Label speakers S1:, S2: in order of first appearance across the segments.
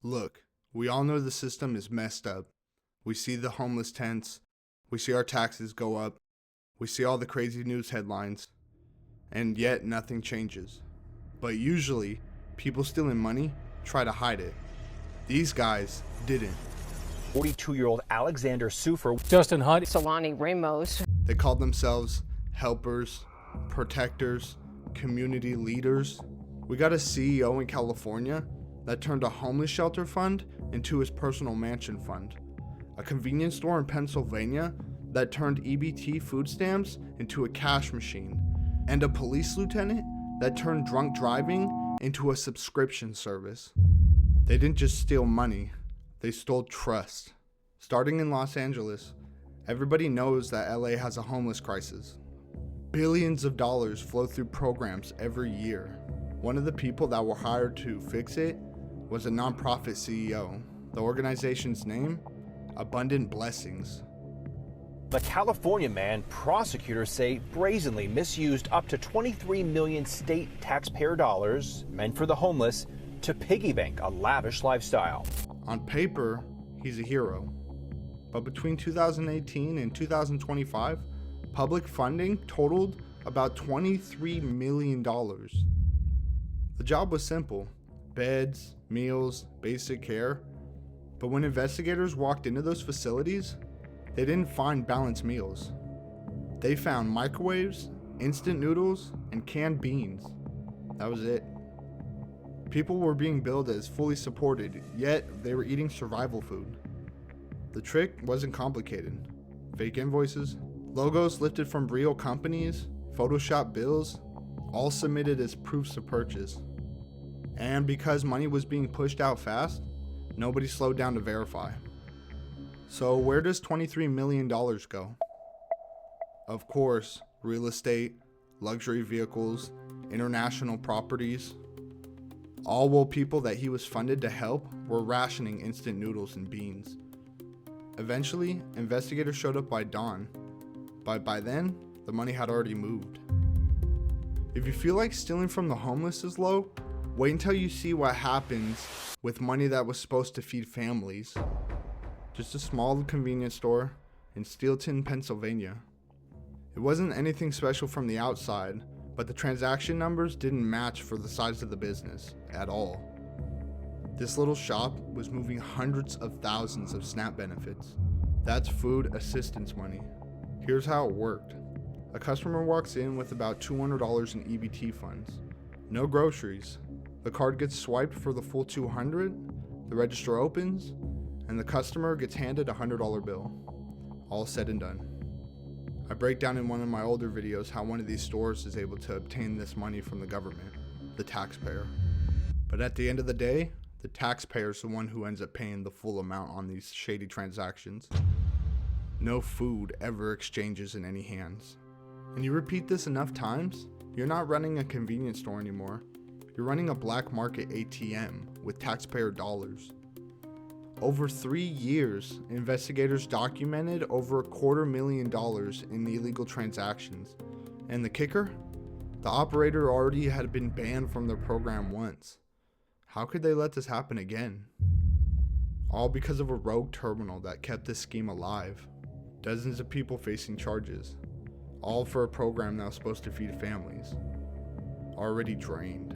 S1: Look, we all know the system is messed up. We see the homeless tents, we see our taxes go up, we see all the crazy news headlines, and yet nothing changes. But usually, people stealing money try to hide it. These guys didn't.
S2: 42-year-old Alexander Sufer,
S3: Justin Hunt,
S4: Solani Ramos.
S1: They called themselves helpers, protectors, community leaders. We got a CEO in California that turned a homeless shelter fund into his personal mansion fund. A convenience store in Pennsylvania that turned EBT food stamps into a cash machine. And a police lieutenant that turned drunk driving into a subscription service. They didn't just steal money, they stole trust. Starting in Los Angeles, everybody knows that LA has a homeless crisis. Billions of dollars flow through programs every year. One of the people that were hired to fix it was a nonprofit CEO. The organization's name? Abundant Blessings.
S2: the California man prosecutors say brazenly misused up to 23 million state taxpayer dollars meant for the homeless to piggy bank a lavish lifestyle.
S1: On paper, he's a hero. But between 2018 and 2025, public funding totaled about $23 million. The job was simple: beds, meals, basic care. But when investigators walked into those facilities, they didn't find balanced meals. They found microwaves, instant noodles, and canned beans. That was it. People were being billed as fully supported, yet they were eating survival food. The trick wasn't complicated. Fake invoices, logos lifted from real companies, Photoshop bills, all submitted as proofs of purchase. And because money was being pushed out fast, nobody slowed down to verify. So where does $23 million go? Of course, real estate, luxury vehicles, international properties. All while people that he was funded to help were rationing instant noodles and beans. Eventually, investigators showed up by dawn, but by then, the money had already moved. If you feel like stealing from the homeless is low, wait until you see what happens with money that was supposed to feed families. Just a small convenience store in Steelton, Pennsylvania. It wasn't anything special from the outside, but the transaction numbers didn't match for the size of the business at all. This little shop was moving hundreds of thousands of SNAP benefits. That's food assistance money. Here's how it worked. A customer walks in with about $200 in EBT funds. No groceries. The card gets swiped for the full $200, the register opens, and the customer gets handed a $100 bill. All said and done. I break down in one of my older videos how one of these stores is able to obtain this money from the government, the taxpayer. But at the end of the day, the taxpayer is the one who ends up paying the full amount on these shady transactions. No food ever exchanges in any hands. And you repeat this enough times, you're not running a convenience store anymore. You're running a black market ATM with taxpayer dollars. Over 3 years, investigators documented over $250,000 in illegal transactions. And the kicker? The operator already had been banned from their program once. How could they let this happen again? All because of a rogue terminal that kept this scheme alive. Dozens of people facing charges. All for a program that was supposed to feed families. Already drained.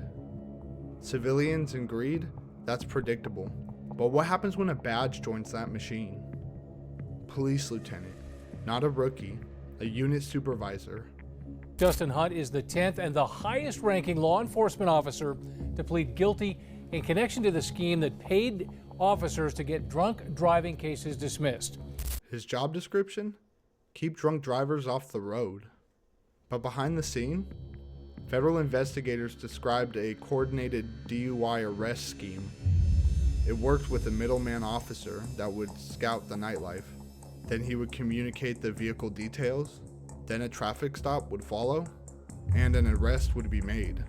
S1: Civilians and greed? That's predictable. But what happens when a badge joins that machine? Police lieutenant, not a rookie, a unit supervisor.
S3: Justin Hunt is the 10th and the highest ranking law enforcement officer to plead guilty in connection to the scheme that paid officers to get drunk driving cases dismissed.
S1: His job description? Keep drunk drivers off the road. But behind the scene, federal investigators described a coordinated DUI arrest scheme. It worked with a middleman officer that would scout the nightlife. Then he would communicate the vehicle details. Then a traffic stop would follow, and an arrest would be made.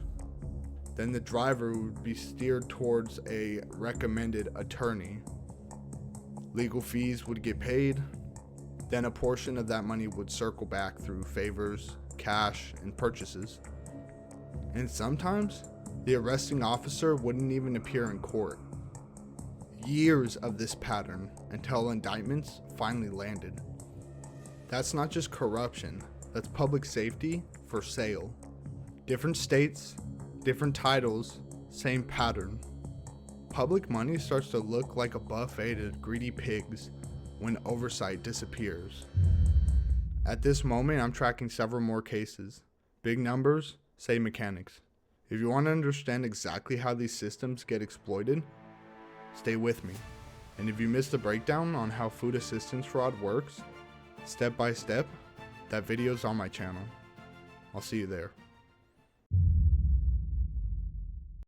S1: Then the driver would be steered towards a recommended attorney. Legal fees would get paid. Then a portion of that money would circle back through favors, cash, and purchases. And sometimes, the arresting officer wouldn't even appear in court. years of this pattern until indictments finally landed. That's not just corruption, that's public safety for sale. Different states, different titles, same pattern. Public money starts to look like a buffet to greedy pigs when oversight disappears. At this moment, I'm tracking several more cases. Big numbers, same mechanics. If you want to understand exactly how these systems get exploited, stay with me. And if you missed the breakdown on how food assistance fraud works, step by step, that video's on my channel. I'll see you there.